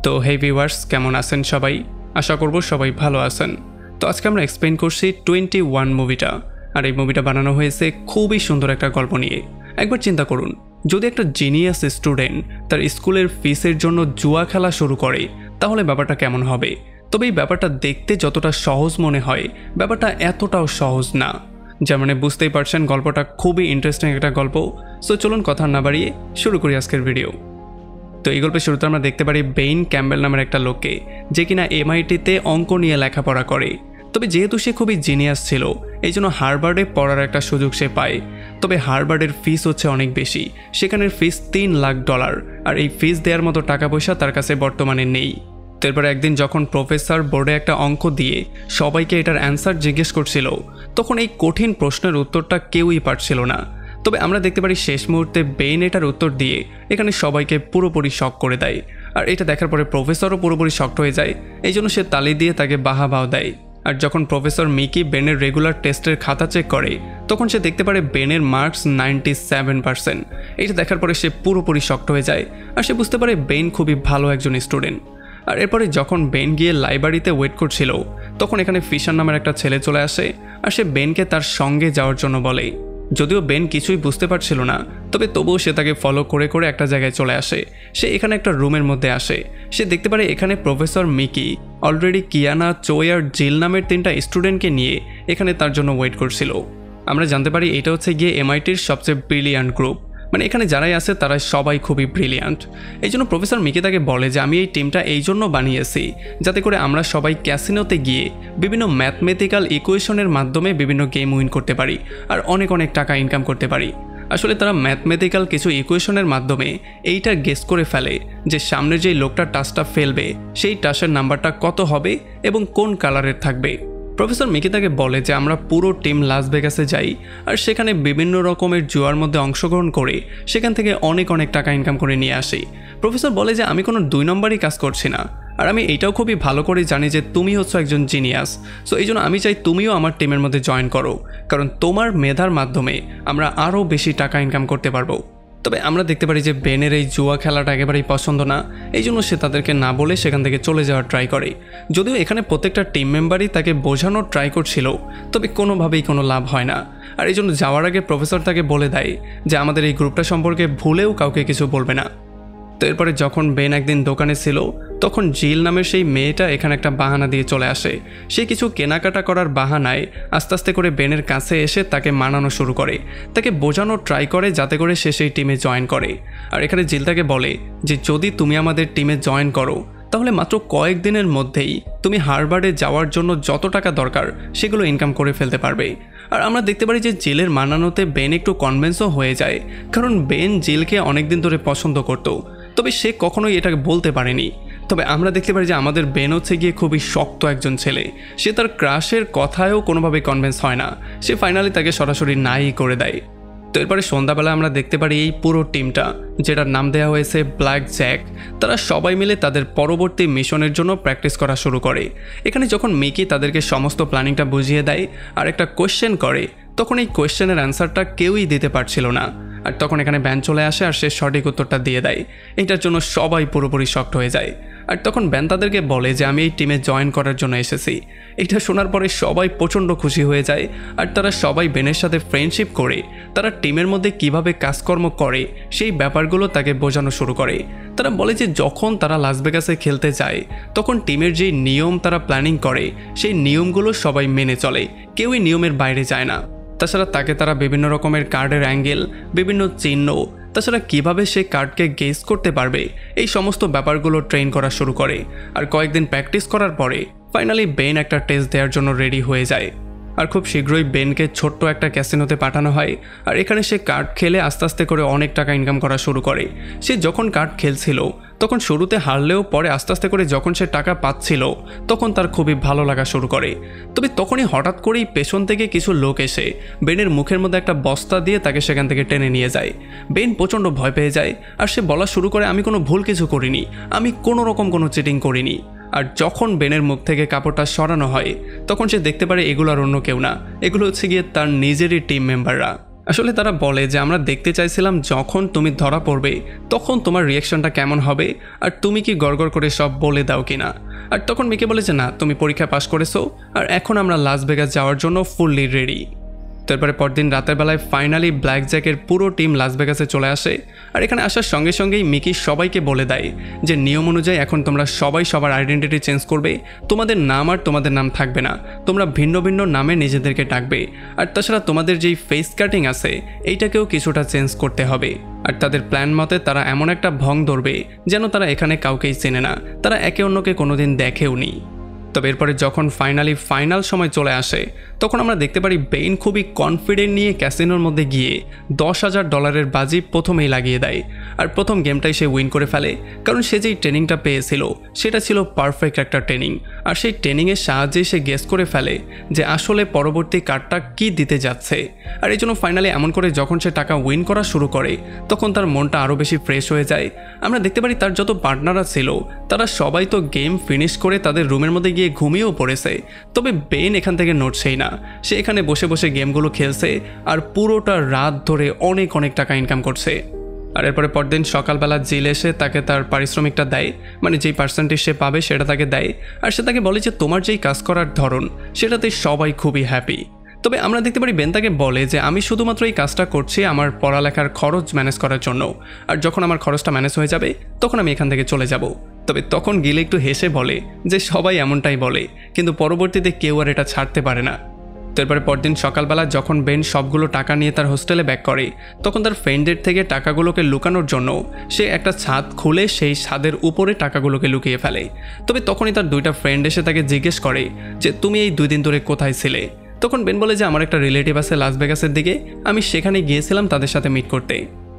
তো হে ভিউয়ার্স, কেমন আছেন সবাই? আশা করব সবাই ভালো আছেন। তো আজকে আমরা এক্সপ্লেইন করছি 21 মুভিটা। আর এই মুভিটা বানানো হয়েছে খুবই সুন্দর একটা গল্প নিয়ে। একবার চিন্তা করুন, যদি একটা জিনিয়াস স্টুডেন্ট তার স্কুলের ফিসের জন্য জুয়া খেলা শুরু করে, তাহলে ব্যাপারটা কেমন হবে? তবে এই ব্যাপারটা দেখতে যতটা সহজ মনে হয়, ব্যাপারটা এতটাও সহজ না। যার মানে বুঝতেই পারছেন গল্পটা খুবই ইন্টারেস্টিং একটা গল্প। সো চলুন কথা না বাড়িয়ে শুরু করি আজকের ভিডিও। তো এই গল্পের শুরুতে আমরা দেখতে পারি বেইন ক্যাম্বেল নামের একটা লোককে, যে কিনা MIT-তে অঙ্ক নিয়ে লেখাপড়া করে। তবে যেহেতু সে খুবই জিনিয়াস ছিল, এই জন্য হার্ভার্ডে পড়ার একটা সুযোগ সে পায়। তবে হার্ভার্ডের ফিস হচ্ছে অনেক বেশি, সেখানের ফিস $3 লাখ, আর এই ফিস দেওয়ার মতো টাকা পয়সা তার কাছে বর্তমানে নেই। তারপর একদিন যখন প্রফেসর বোর্ডে একটা অঙ্ক দিয়ে সবাইকে এটার অ্যান্সার জিজ্ঞেস করছিল, তখন এই কঠিন প্রশ্নের উত্তরটা কেউই পারছিল না। তবে আমরা দেখতে পারি শেষ মুহূর্তে বেইন এটার উত্তর দিয়ে এখানে সবাইকে পুরোপুরি শক করে দেয়। আর এটা দেখার পরে প্রফেসরও পুরোপুরি শকড হয়ে যায়, এই জন্য সে তালি দিয়ে তাকে বাহাবাও দেয়। আর যখন প্রফেসর মিকি বেনের রেগুলার টেস্টের খাতা চেক করে, তখন সে দেখতে পারে বেনের মার্কস 97%। এটা দেখার পরে সে পুরোপুরি শকড হয়ে যায়, আর সে বুঝতে পারে বেইন খুবই ভালো একজন স্টুডেন্ট। আর এরপরে যখন বেন গিয়ে লাইব্রেরিতে ওয়েট করছিল, তখন এখানে ফিশার নামের একটা ছেলে চলে আসে, আর সে বেনকে তার সঙ্গে যাওয়ার জন্য বলে। যদিও বেন কিছুই বুঝতে পারছিল না, তবে তবুও সে তাকে ফলো করে করে একটা জায়গায় চলে আসে। সে এখানে একটা রুমের মধ্যে আসে। সে দেখতে পারে এখানে professor Mickey already Kiana, Choi আর জিল নামের 3টা স্টুডেন্টকে নিয়ে এখানে তার জন্য ওয়েট করছিল। আমরা জানতে পারি এটা হচ্ছে গিয়ে MIT-র সবচেয়ে ব্রিলিয়ান্ট গ্রুপ, মানে এখানে যারাই আছে তারা সবাই খুবই ব্রিলিয়ান্ট। এই জন্য প্রফেসর মিকি তাকে বলে যে আমি এই টিমটা এই জন্য বানিয়েছি যাতে করে আমরা সবাই ক্যাসিনোতে গিয়ে বিভিন্ন ম্যাথমেটিক্যাল ইকুয়েশনের মাধ্যমে বিভিন্ন গেম উইন করতে পারি আর অনেক অনেক টাকা ইনকাম করতে পারি। আসলে তারা ম্যাথমেটিক্যাল কিছু ইকুয়েশনের মাধ্যমে এইটা গেস করে ফেলে যে সামনে যেই লোকটা টাসটা ফেলবে সেই টাসের নাম্বারটা কত হবে এবং কোন কালারের থাকবে। প্রফেসর মিকি তাকে বলে যে আমরা পুরো টিম লাস ভেগাসে যাই আর সেখানে বিভিন্ন রকমের জুয়ার মধ্যে অংশগ্রহণ করে সেখান থেকে অনেক অনেক টাকা ইনকাম করে নিয়ে আসি। প্রফেসর বলে যে আমি কোনো 2 নম্বরই কাজ করছি না, আর আমি এইটাও খুবই ভালো করে জানি যে তুমি হচ্ছ একজন জিনিয়াস। সো এই জন্য আমি চাই তুমিও আমার টিমের মধ্যে জয়েন করো, কারণ তোমার মেধার মাধ্যমে আমরা আরও বেশি টাকা ইনকাম করতে পারবো। তবে আমরা দেখতে পারি যে বেনের এই জুয়া খেলাটা একেবারেই পছন্দ না, এই জন্য সে তাদেরকে না বলে সেখান থেকে চলে যাওয়ার ট্রাই করে। যদিও এখানে প্রত্যেকটা টিম মেম্বারই তাকে বোঝানোর ট্রাই করছিল, তবে কোনোভাবেই কোনো লাভ হয় না। আর এই জন্য যাওয়ার আগে প্রফেসর তাকে বলে দেয় যে আমাদের এই গ্রুপটা সম্পর্কে ভুলেও কাউকে কিছু বলবে না। তো এরপরে যখন বেন একদিন দোকানে ছিল, তখন জিল নামের সেই মেয়েটা এখানে একটা বাহানা দিয়ে চলে আসে। সে কিছু কেনাকাটা করার বাহানায় আস্তে আস্তে করে বেনের কাছে এসে তাকে মানানো শুরু করে, তাকে বোঝানোর ট্রাই করে যাতে করে সে সেই টিমে জয়েন করে। আর এখানে জিল তাকে বলে যে যদি তুমি আমাদের টিমে জয়েন করো, তাহলে মাত্র কয়েকদিনের মধ্যেই তুমি হার্ভার্ডে যাওয়ার জন্য যত টাকা দরকার সেগুলো ইনকাম করে ফেলতে পারবে। আর আমরা দেখতে পারি যে জিলের মানানোতে বেন একটু কনভিন্সও হয়ে যায়, কারণ বেন জিলকে অনেকদিন ধরে পছন্দ করত, তবে সে কখনোই এটাকে বলতে পারেনি। তবে আমরা দেখতে পারি যে আমাদের বেন হচ্ছে গিয়ে খুবই শক্ত একজন ছেলে, সে তার ক্রাশের কথায়ও কোনোভাবে কনভিন্স হয় না, সে ফাইনালি তাকে সরাসরি নাই করে দেয়। তো এরপরে সন্ধ্যাবেলা আমরা দেখতে পারি এই পুরো টিমটা, যেটার নাম দেওয়া হয়েছে ব্ল্যাক জ্যাক, তারা সবাই মিলে তাদের পরবর্তী মিশনের জন্য প্র্যাকটিস করা শুরু করে। এখানে যখন মিকি তাদেরকে সমস্ত প্ল্যানিংটা বুঝিয়ে দেয় আর একটা কোয়েশ্চেন করে, তখন এই কোয়েশ্চেনের অ্যান্সারটা কেউই দিতে পারছিল না। আর তখন এখানে ব্যান চলে আসে আর সে সঠিক উত্তরটা দিয়ে দেয়। এটার জন্য সবাই পুরোপুরি শকড হয়ে যায়। আর তখন ব্যান তাদেরকে বলে যে আমি এই টিমে জয়েন করার জন্য এসেছি। এটা শোনার পরে সবাই প্রচণ্ড খুশি হয়ে যায়, আর তারা সবাই বেনের সাথে ফ্রেন্ডশিপ করে তারা টিমের মধ্যে কিভাবে কাজকর্ম করে সেই ব্যাপারগুলো তাকে বোঝানো শুরু করে। তারা বলে যে যখন তারা লাস ভেগাসে খেলতে যায়, তখন টিমের যেই নিয়ম তারা প্ল্যানিং করে সেই নিয়মগুলো সবাই মেনে চলে, কেউই নিয়মের বাইরে যায় না। তাছাড়া তাকে তারা বিভিন্ন রকমের কার্ডের অ্যাঙ্গেল, বিভিন্ন চিহ্ন, তাছাড়া কিভাবে সে কার্ডকে গেস করতে পারবে এই সমস্ত ব্যাপারগুলো ট্রেন করা শুরু করে। আর কয়েকদিন প্র্যাকটিস করার পরে ফাইনালি বেন একটা টেস্ট দেওয়ার জন্য রেডি হয়ে যায়। আর খুব শীঘ্রই বেনকে ছোট্ট একটা ক্যাসিনোতে পাঠানো হয়, আর এখানে সে কার্ড খেলে আস্তে আস্তে করে অনেক টাকা ইনকাম করা শুরু করে। সে যখন কার্ড খেলছিল তখন শুরুতে হারলেও পরে আস্তে আস্তে করে যখন সে টাকা পাচ্ছিল, তখন তার খুবই ভালো লাগা শুরু করে। তবে তখনই হঠাৎ করেই পেছন থেকে কিছু লোক এসে বেনের মুখের মধ্যে একটা বস্তা দিয়ে তাকে সেখান থেকে টেনে নিয়ে যায়। বেন প্রচণ্ড ভয় পেয়ে যায়, আর সে বলা শুরু করে আমি কোনো ভুল কিছু করিনি, আমি কোনো রকম কোনো চিটিং করিনি। আর যখন বেনের মুখ থেকে কাপড়টা সরানো হয়, তখন সে দেখতে পারে এগুলো আর অন্য কেউ না, এগুলো হচ্ছে গিয়ে তার নিজেরই টিম মেম্বাররা। আসলে তারা বলে যে আমরা দেখতে চাইছিলাম যখন তুমি ধরা পড়বে তখন তোমার রিয়াকশনটা কেমন হবে আর তুমি কি গড়গড় করে সব বলে দাও কিনা। আর তখন মিকি বলে যে না, তুমি পরীক্ষা পাশ করেছো আর এখন আমরা লাস ভেগাস যাওয়ার জন্য ফুললি রেডি। তারপরে পরদিন রাতের বেলায় ফাইনালি ব্ল্যাক জ্যাকের পুরো টিম লাস ভেগাসে চলে আসে। আর এখানে আসার সঙ্গে সঙ্গেই মিকি সবাইকে বলে দেয় যে নিয়ম অনুযায়ী এখন তোমরা সবাই সবার আইডেন্টিটি চেঞ্জ করবে, তোমাদের নাম আর তোমাদের নাম থাকবে না, তোমরা ভিন্ন ভিন্ন নামে নিজেদেরকে ডাকবে। আর তাছাড়া তোমাদের যেই ফেস কাটিং আছে এইটাকেও কিছুটা চেঞ্জ করতে হবে। আর তাদের প্ল্যান মতে তারা এমন একটা ভং ধরবে যেন তারা এখানে কাউকেই চেনে না, তারা একে অন্যকে কোনোদিন দেখেও নি। তবে এরপরে যখন ফাইনাল সময় চলে আসে তখন আমরা দেখতে পারি বেইন খুবই কনফিডেন্ট নিয়ে ক্যাসিনোর মধ্যে গিয়ে $10,000 বাজি প্রথমেই লাগিয়ে দেয়। আর প্রথম গেমটাই সে উইন করে ফেলে, কারণ সে যেই ট্রেনিংটা পেয়েছিল সেটা ছিল পারফেক্ট একটা ট্রেনিং। আর সেই ট্রেনিংয়ের সাহায্যে সে গেস করে ফেলে যে আসলে পরবর্তী কার্ডটা কি দিতে যাচ্ছে। আর এই জন্য ফাইনালি এমন করে যখন সে টাকা উইন করা শুরু করে তখন তার মনটা আরও বেশি ফ্রেশ হয়ে যায়। আমরা দেখতে পারি তার যত পার্টনাররা ছিল তারা সবাই তো গেম ফিনিশ করে তাদের রুমের মধ্যে গিয়ে ঘুমিয়েও পড়েছে, তবে বেইন এখান থেকে নড়ছেই না। সে এখানে বসে বসে গেমগুলো খেলছে আর পুরোটা রাত ধরে অনেক টাকা ইনকাম করছে। আর এরপরে পরদিন সকালবেলা জিল এসে তাকে তার পারিশ্রমিকটা দেয়, মানে যেই পার্সেন্টেজ সে পাবে সেটা তাকে দেয়। আর সে তাকে বলে যে তোমার যেই কাজ করার ধরন সেটাতে সবাই খুবই হ্যাপি। তবে আমরা দেখতে পারি বেন তাকে বলে যে আমি শুধুমাত্র এই কাজটা করছি আমার পড়ালেখার খরচ ম্যানেজ করার জন্য, আর যখন আমার খরচটা ম্যানেজ হয়ে যাবে তখন আমি এখান থেকে চলে যাব। তবে তখন গিল একটু হেসে বলে যে সবাই এমনটাই বলে, কিন্তু পরবর্তীতে কেউ আর এটা ছাড়তে পারে না। তারপরে পরদিন সকালবেলা যখন বেন সবগুলো টাকা নিয়ে তার হোস্টেলে ব্যাক করে তখন তার ফ্রেন্ডদের থেকে টাকাগুলোকে লুকানোর জন্য সে একটা ছাদ খুলে সেই ছাদের উপরে টাকাগুলোকে লুকিয়ে ফেলে। তবে তখনই তার দুইটা ফ্রেন্ড এসে তাকে জিজ্ঞেস করে যে তুমি এই 2 দিন ধরে কোথায় ছিলে। তখন বেন বলে যে আমার একটা রিলেটিভ আছে লাস ভেগাসের দিকে, আমি সেখানে গিয়েছিলাম তাদের সাথে মিট করতে।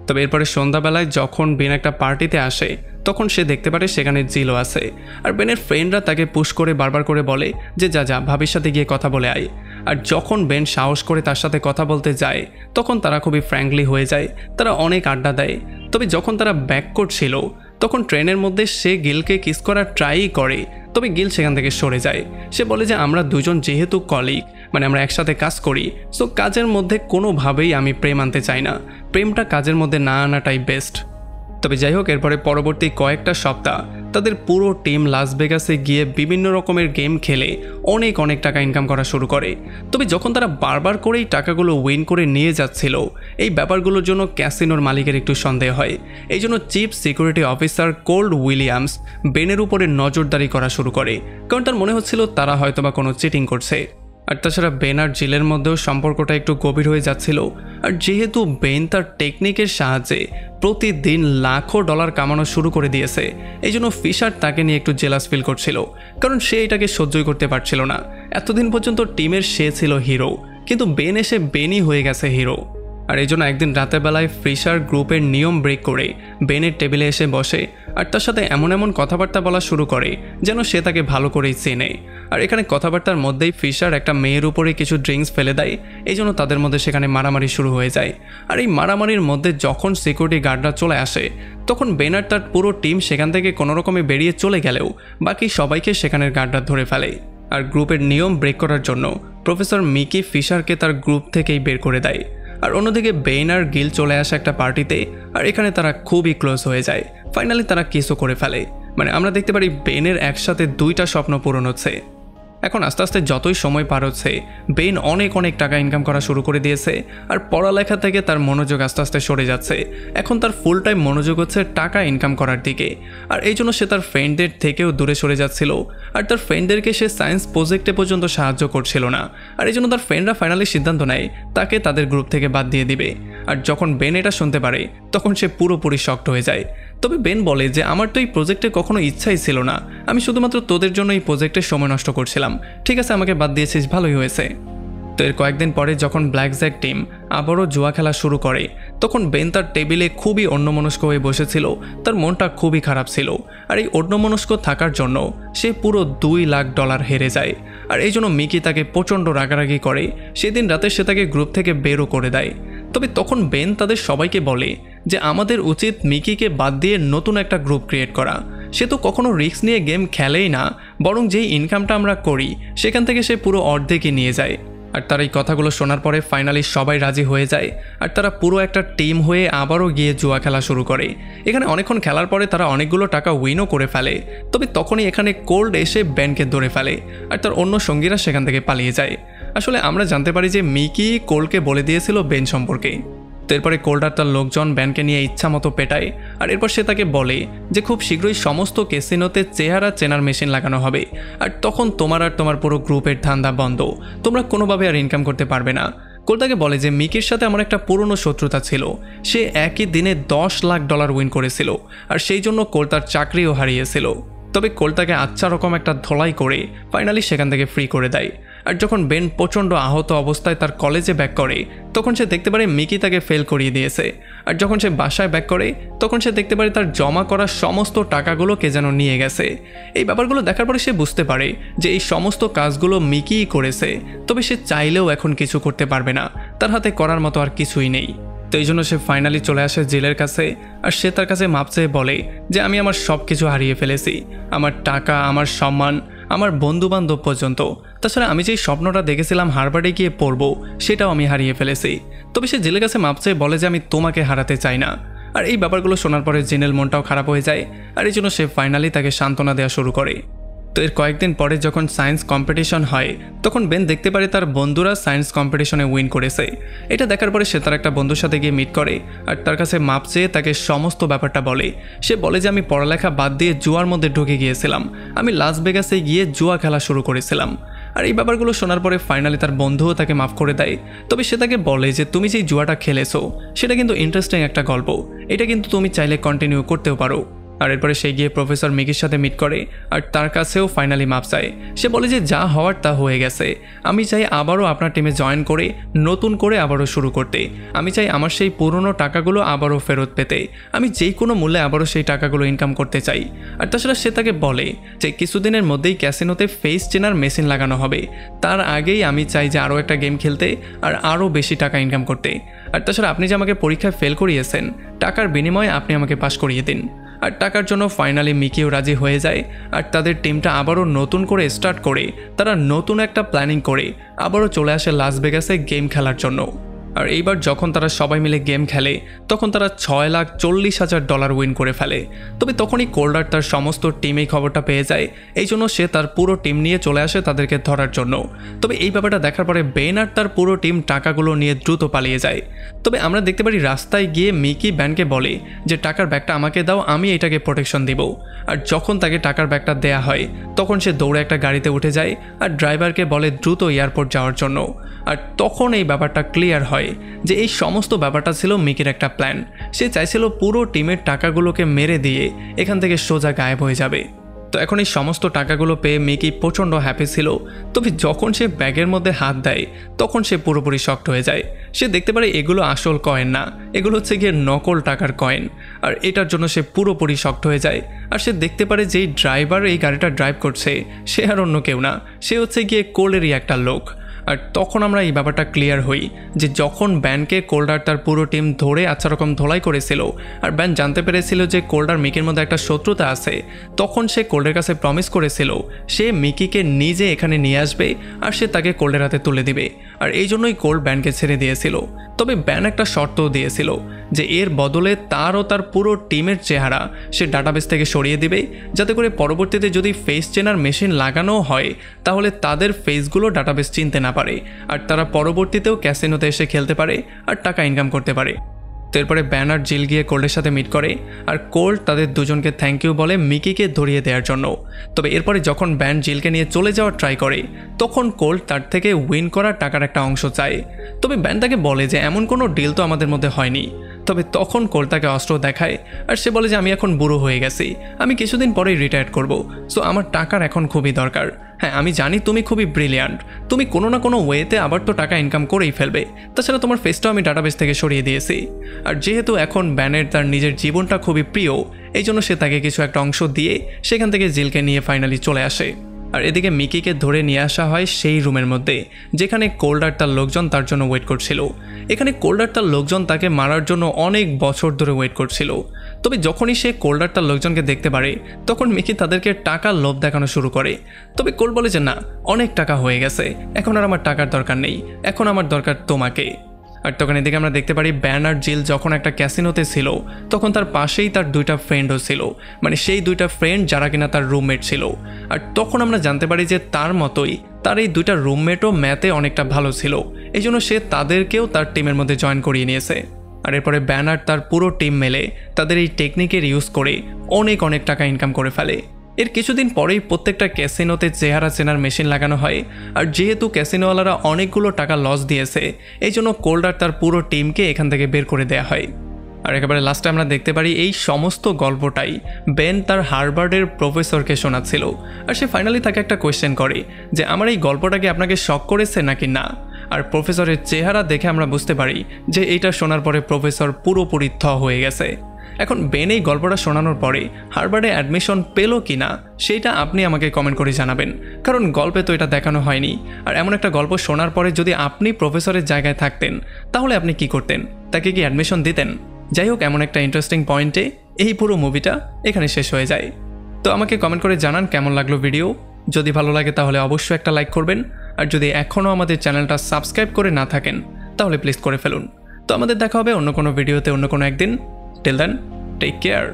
তবে এরপরে সন্ধ্যাবেলায় যখন বেন একটা পার্টিতে আসে তখন সে দেখতে পারে সেখানে জিলও আছে। আর বেনের ফ্রেন্ডরা তাকে পুশ করে বারবার করে বলে যে যা ভাবির সাথে গিয়ে কথা বলে আয়। আর যখন বেন সাহস করে তার সাথে কথা বলতে যায় তখন তারা খুবই ফ্র্যাঙ্কলি হয়ে যায়, তারা অনেক আড্ডা দেয়। তবে যখন তারা ব্যাক করছিল তখন ট্রেনের মধ্যে সে গিলকে কিস করার ট্রাই করে, তবে গিল সেখান থেকে সরে যায়। সে বলে যে আমরা দুজন যেহেতু কলিগ, মানে আমরা একসাথে কাজ করি, সো কাজের মধ্যে কোনোভাবেই আমি প্রেম আনতে চাই না, প্রেমটা কাজের মধ্যে না আনাটাই বেস্ট। তবে যাই হোক, এরপরে পরবর্তী কয়েকটা সপ্তাহ তাদের পুরো টিম লাস ভেগাসে গিয়ে বিভিন্ন রকমের গেম খেলে অনেক টাকা ইনকাম করা শুরু করে। তবে যখন তারা বারবার করেই টাকাগুলো উইন করে নিয়ে যাচ্ছিল এই ব্যাপারগুলোর জন্য ক্যাসিনোর মালিকের একটু সন্দেহ হয়। এই জন্য chief security officer Cold Williams বেনের উপরে নজরদারি করা শুরু করে, কারণ তার মনে হচ্ছিল তারা হয়তোবা কোনো চিটিং করছে। আর তাছাড়া বেন আর জিলের মধ্যেও সম্পর্কটা একটু গভীর হয়ে যাচ্ছিল। আর যেহেতু বেন তার টেকনিকের সাহায্যে প্রতিদিন লাখো ডলার কামানো শুরু করে দিয়েছে, এই জন্য ফিশার তাকে নিয়ে একটু জেলাস ফিল করছিল, কারণ সে এটাকে সহ্যই করতে পারছিল না। এতদিন পর্যন্ত টিমের সে ছিল হিরো, কিন্তু বেন এসে বেনই হয়ে গেছে হিরো। আর এই জন্য একদিন রাতের বেলায় ফিশার গ্রুপের নিয়ম ব্রেক করে বেনের টেবিলে এসে বসে আর তার সাথে এমন কথাবার্তা বলা শুরু করে যেন সে তাকে ভালো করেই চেনে। আর এখানে কথাবার্তার মধ্যেই ফিশার একটা মেয়ের উপরে কিছু ড্রিঙ্কস ফেলে দেয়, এই জন্য তাদের মধ্যে সেখানে মারামারি শুরু হয়ে যায়। আর এই মারামারির মধ্যে যখন সিকিউরিটি গার্ডরা চলে আসে তখন বেন আর তার পুরো টিম সেখান থেকে কোনো রকমে বেরিয়ে চলে গেলেও বাকি সবাইকে সেখানের গার্ডরা ধরে ফেলে। আর গ্রুপের নিয়ম ব্রেক করার জন্য প্রফেসর মিকি ফিশারকে তার গ্রুপ থেকেই বের করে দেয়। আর অন্যদিকে বেন আর গিল চলে আসে একটা পার্টিতে, আর এখানে তারা খুবই ক্লোজ হয়ে যায়। ফাইনালি তারা কিসও করে ফেলে, মানে আমরা দেখতে পারি বেনের একসাথে 2টা স্বপ্ন পূরণ হচ্ছে। এখন আস্তে আস্তে যতই সময় পার হচ্ছে বেন অনেক টাকা ইনকাম করা শুরু করে দিয়েছে। আর পড়ালেখা থেকে তার মনোযোগ আস্তে আস্তে সরে যাচ্ছে, এখন তার ফুল টাইম মনোযোগ হচ্ছে টাকা ইনকাম করার দিকে। আর এই জন্য সে তার ফ্রেন্ডদের থেকেও দূরে সরে যাচ্ছিল, আর তার ফ্রেন্ডদেরকে সে সায়েন্স প্রজেক্টে পর্যন্ত সাহায্য করছিল না। আর এই জন্য তার ফ্রেন্ডরা ফাইনালি সিদ্ধান্ত নেয় তাকে তাদের গ্রুপ থেকে বাদ দিয়ে দিবে। আর যখন বেন এটা শুনতে পারে তখন সে পুরোপুরি শকড হয়ে যায়। তবে বেন বলে যে আমার তো এই প্রজেক্টে কখনো ইচ্ছাই ছিল না, আমি শুধুমাত্র তোদের জন্য এই প্রজেক্টে সময় নষ্ট করছিলাম, ঠিক আছে আমাকে বাদ দিয়েছিস, ভালোই হয়েছে। তো এর কয়েকদিন পরে যখন ব্ল্যাক জ্যাক টিম আবারও জুয়া খেলা শুরু করে তখন বেন তার টেবিলে খুবই অন্যমনস্ক হয়ে বসেছিল, তার মনটা খুবই খারাপ ছিল। আর এই অন্যমনস্ক থাকার জন্য সে পুরো $2 লাখ হেরে যায়। আর এই জন্য মিকি তাকে প্রচণ্ড রাগারাগি করে, সেদিন রাতে সে তাকে গ্রুপ থেকে বেরও করে দেয়। তবে তখন বেন তাদের সবাইকে বলে যে আমাদের উচিত মিকিকে বাদ দিয়ে নতুন একটা গ্রুপ ক্রিয়েট করা, সে তো কখনো রিস্ক নিয়ে গেম খেলেই না, বরং যেই ইনকামটা আমরা করি সেখান থেকে সে পুরো অর্ধেকই নিয়ে যায়। আর তার এই কথাগুলো শোনার পরে ফাইনালি সবাই রাজি হয়ে যায় আর তারা পুরো একটা টিম হয়ে আবারও গিয়ে জুয়া খেলা শুরু করে। এখানে অনেকক্ষণ খেলার পরে তারা অনেকগুলো টাকা উইনও করে ফেলে। তবে তখনই এখানে কোল্ড এসে বেনকে ধরে ফেলে আর তার অন্য সঙ্গীরা সেখান থেকে পালিয়ে যায়। আসলে আমরা জানতে পারি যে মিকি কোল্ডকে বলে দিয়েছিল বেন সম্পর্কে। তো এরপরে কোল্ড আর তার লোকজন ব্যানকে নিয়ে ইচ্ছা মতো পেটায় আর এরপর সে তাকে বলে যে খুব শীঘ্রই সমস্ত ক্যাসিনোতে চেহারা চেনার মেশিন লাগানো হবে আর তখন তোমার আর তোমার পুরো গ্রুপের ধান্দা বন্ধ, তোমরা কোনোভাবে আর ইনকাম করতে পারবে না। কোল্ড তাকে বলে যে মিকির সাথে আমার একটা পুরনো শত্রুতা ছিল, সে একই দিনে $10 লাখ উইন করেছিল আর সেই জন্য কোল্ড তার চাকরিও হারিয়েছিল। তবে কোল্ড তাকে আচ্ছা রকম একটা ধলাই করে ফাইনালি সেখান থেকে ফ্রি করে দেয়। আর যখন বেন প্রচণ্ড আহত অবস্থায় তার কলেজে ব্যাক করে তখন সে দেখতে পারে মিকি তাকে ফেল করিয়ে দিয়েছে। আর যখন সে বাসায় ব্যাক করে তখন সে দেখতে পারে তার জমা করা সমস্ত টাকাগুলো কে যেন নিয়ে গেছে। এই ব্যাপারগুলো দেখার পরে সে বুঝতে পারে যে এই সমস্ত কাজগুলো মিকিই করেছে। তবে সে চাইলেও এখন কিছু করতে পারবে না, তার হাতে করার মতো আর কিছুই নেই। তো এই জন্য সে ফাইনালি চলে আসে জেলের কাছে আর সে তার কাছে মাপ চেয়ে বলে যে আমি আমার সব কিছু হারিয়ে ফেলেছি, আমার টাকা, আমার সম্মান, আমার বন্ধুবান্ধব পর্যন্ত। তাছাড়া আমি যেই স্বপ্নটা দেখেছিলাম হারবার্ডে গিয়ে পড়বো সেটাও আমি হারিয়ে ফেলেছি। তবে সে জেলের কাছে মাপ চেয়ে বলে যে আমি তোমাকে হারাতে চাই না। আর এই ব্যাপারগুলো শোনার পরে জিনের মনটাও খারাপ হয়ে যায় আর এই জন্য সে ফাইনালি তাকে সান্ত্বনা দেওয়া শুরু করে। তো এর কয়েকদিন পরে যখন সায়েন্স কম্পিটিশন হয় তখন বেন দেখতে পারে তার বন্ধুরা সায়েন্স কম্পিটিশনে উইন করেছে। এটা দেখার পরে সে তার একটা বন্ধুর সাথে গিয়ে মিট করে আর তার কাছে মাপ চেয়ে তাকে সমস্ত ব্যাপারটা বলে। সে বলে যে আমি পড়ালেখা বাদ দিয়ে জুয়ার মধ্যে ঢুকে গিয়েছিলাম, আমি লাস ভেগাসে গিয়ে জুয়া খেলা শুরু করেছিলাম। আর এই ব্যাপারগুলো শোনার পরে ফাইনালি তার বন্ধুও তাকে মাফ করে দেয়। তবে সে তাকে বলে যে তুমি যেই জুয়াটা খেলেছো সেটা কিন্তু ইন্টারেস্টিং একটা গল্প, এটা কিন্তু তুমি চাইলে কন্টিনিউ করতেও পারো। আর এরপরে সে গিয়ে প্রফেসর মিকির সাথে মিট করে আর তার কাছেও ফাইনালি মাপ চায়। সে বলে যে যা হওয়ার তা হয়ে গেছে, আমি চাই আবারও আপনার টিমে জয়েন করে নতুন করে আবারও শুরু করতে, আমি চাই আমার সেই পুরনো টাকাগুলো আবারও ফেরত পেতে, আমি যেই কোনো মূল্যে আবারও সেই টাকাগুলো ইনকাম করতে চাই। আর তাছাড়া সে তাকে বলে যে কিছুদিনের মধ্যেই ক্যাসিনোতে ফেস চেনার মেশিন লাগানো হবে, তার আগেই আমি চাই যে আরও একটা গেম খেলতে আর আরও বেশি টাকা ইনকাম করতে। আর তাছাড়া আপনি যে আমাকে পরীক্ষায় ফেল করিয়েছেন টাকার বিনিময়ে আপনি আমাকে পাস করিয়ে দিন। আর টাকার জন্য ফাইনালি মিকিও রাজি হয়ে যায় আর তাদের টিমটা আবারও নতুন করে স্টার্ট করে তারা নতুন একটা প্ল্যানিং করে আবারও চলে আসে লাস ভেগাসে গেম খেলার জন্য। আর এইবার যখন তারা সবাই মিলে গেম খেলে তখন তারা $6,40,000 উইন করে ফেলে। তবে তখনই কোল্ডার তার সমস্ত টিম এই খবরটা পেয়ে যায়, এই জন্য সে তার পুরো টিম নিয়ে চলে আসে তাদেরকে ধরার জন্য। তবে এই ব্যাপারটা দেখার পরে বেন আর তার পুরো টিম টাকাগুলো নিয়ে দ্রুত পালিয়ে যায়। তবে আমরা দেখতে পারি রাস্তায় গিয়ে মিকি ব্যানকে বলে যে টাকার ব্যাগটা আমাকে দাও, আমি এটাকে প্রোটেকশন দিব। আর যখন তাকে টাকার ব্যাগটা দেয়া হয় তখন সে দৌড়ে একটা গাড়িতে উঠে যায় আর ড্রাইভারকে বলে দ্রুত এয়ারপোর্ট যাওয়ার জন্য। আর তখন এই ব্যাপারটা ক্লিয়ার হয় যে এই সমস্ত ব্যাপারটা ছিল মিকির একটা প্ল্যান। সে চাইছিল পুরো টিমের টাকাগুলোকে মেরে দিয়ে এখান থেকে সোজা গায়েব হয়ে যাবে। তো এখন এই সমস্ত টাকাগুলো পেয়ে মিকি প্রচণ্ড হ্যাপি ছিল। তবে যখন সে ব্যাগের মধ্যে হাত দেয় তখন সে পুরোপুরি শকড হয়ে যায়। সে দেখতে পারে এগুলো আসল কয়েন না, এগুলো হচ্ছে গিয়ে নকল টাকার কয়েন। আর এটার জন্য সে পুরোপুরি শকড হয়ে যায়। আর সে দেখতে পারে যেই ড্রাইভার এই গাড়িটা ড্রাইভ করছে সে আর অন্য কেউ না, সে হচ্ছে গিয়ে কোলেরই একটা লোক। আর তখন আমরা এই ব্যাপারটা ক্লিয়ার হই যে যখন ব্যানকে কোল্ডার তার পুরো টিম ধরে আচ্ছা রকম ধোলাই করেছিল আর ব্যান জানতে পেরেছিল যে কোল্ডার মিকির মধ্যে একটা শত্রুতা আছে, তখন সে কোল্ডের কাছে প্রমিস করেছিল সে মিকিকে নিজে এখানে নিয়ে আসবে আর সে তাকে কোল্ডের হাতে তুলে দিবে। আর এই জন্যই কোল্ড ব্যানকে ছেড়ে দিয়েছিল। তবে ব্যান একটা শর্তও দিয়েছিল যে এর বদলে তার ও তার পুরো টিমের চেহারা সে ডাটাবেস থেকে সরিয়ে দিবে, যাতে করে পরবর্তীতে যদি ফেস চেনার মেশিন লাগানো হয় তাহলে তাদের ফেসগুলো ডাটাবেস চিনতে না পারে আর তারা পরবর্তীতেও ক্যাসিনোতে এসে খেলতে পারে আর টাকা ইনকাম করতে পারে। তো এরপরে ব্যান আর জিল গিয়ে কোল্ডের সাথে মিট করে আর কোল্ড তাদের দুজনকে থ্যাংক ইউ বলে মিকিকে ধরিয়ে দেওয়ার জন্য। তবে এরপরে যখন ব্যান জিলকে নিয়ে চলে যাওয়ার ট্রাই করে তখন কোল্ড তার থেকে উইন করা টাকার একটা অংশ চায়। তবে ব্যান তাকে বলে যে এমন কোনো ডিল তো আমাদের মধ্যে হয়নি। তবে তখন কোল্ড তাকে অস্ত্র দেখায় আর সে বলে যে আমি এখন বুড়ো হয়ে গেছি, আমি কিছুদিন পরেই রিটায়ার করব, সো আমার টাকার এখন খুবই দরকার। হ্যাঁ আমি জানি তুমি খুবই ব্রিলিয়ান্ট, তুমি কোনো না কোনো ওয়েতে আবার তো টাকা ইনকাম করেই ফেলবে, তাছাড়া তোমার ফেসটাও আমি ডাটাবেস থেকে সরিয়ে দিয়েছি। আর যেহেতু এখন ব্যানের তার নিজের জীবনটা খুবই প্রিয় এই জন্য সে তাকে কিছু একটা অংশ দিয়ে সেখান থেকে জিলকে নিয়ে ফাইনালি চলে আসে। আর এদিকে মিকিকে ধরে নিয়ে আসা হয় সেই রুমের মধ্যে যেখানে কোল্ডার তার লোকজন তার জন্য ওয়েট করছিল। এখানে কোল্ডার তার লোকজন তাকে মারার জন্য অনেক বছর ধরে ওয়েট করছিল। তবে যখনই সে কোল্ড আর তার লোকজনকে দেখতে পারে তখন মিকি তাদেরকে টাকার লোভ দেখানো শুরু করে। তবে কোল্ড বলে যে না, অনেক টাকা হয়ে গেছে, এখন আর আমার টাকার দরকার নেই, এখন আমার দরকার তোমাকে। আর তখন এদিকে আমরা দেখতে পারি ব্যান আর জিল যখন একটা ক্যাসিনোতে ছিল তখন তার পাশেই তার 2টা ফ্রেন্ডও ছিল, মানে সেই 2টা ফ্রেন্ড যারা কিনা তার রুমমেট ছিল। আর তখন আমরা জানতে পারি যে তার মতোই তার এই 2টা রুমমেটও ম্যাথে অনেকটা ভালো ছিল, এই জন্য সে তাদেরকেও তার টিমের মধ্যে জয়েন করিয়ে নিয়েছে। আর এরপরে ব্যানার তার পুরো টিম মেলে তাদের এই টেকনিকের ইউজ করে অনেক অনেক টাকা ইনকাম করে ফেলে। এর কিছুদিন পরেই প্রত্যেকটা ক্যাসিনোতে চেহারা চেনার মেশিন লাগানো হয়। আর যেহেতু ক্যাসিনোওয়ালারা অনেকগুলো টাকা লস দিয়েছে এই জন্য কোল্ড আর তার পুরো টিমকে এখান থেকে বের করে দেওয়া হয়। আর একেবারে লাস্টে আমরা দেখতে পারি এই সমস্ত গল্পটাই বেন তার হার্ভার্ডের প্রফেসরকে শোনাচ্ছিল। আর সে ফাইনালি তাকে একটা কোয়েশ্চেন করে যে আমার এই গল্পটা কি আপনাকে শক করেছে নাকি না। আর প্রফেসরের চেহারা দেখে আমরা বুঝতে পারি যে এইটা শোনার পরে প্রফেসর পুরোপুরি থ হয়ে গেছে। এখন বেন এই গল্পটা শোনানোর পরে হার্ভার্ডে অ্যাডমিশন পেল কি না সেইটা আপনি আমাকে কমেন্ট করে জানাবেন, কারণ গল্পে তো এটা দেখানো হয়নি। আর এমন একটা গল্প শোনার পরে যদি আপনি প্রফেসরের জায়গায় থাকতেন তাহলে আপনি কি করতেন? তাকে কি অ্যাডমিশন দিতেন? যাই হোক, এমন একটা ইন্টারেস্টিং পয়েন্টে এই পুরো মুভিটা এখানে শেষ হয়ে যায়। তো আমাকে কমেন্ট করে জানান কেমন লাগলো ভিডিও। যদি ভালো লাগে তাহলে অবশ্যই একটা লাইক করবেন, আর যদি এখনও আমাদের চ্যানেলটা সাবস্ক্রাইব করে না থাকেন তাহলে প্লিজ করে ফেলুন। তো আমাদের দেখা হবে অন্য কোনো ভিডিওতে অন্য কোনো একদিন। Till then, take care.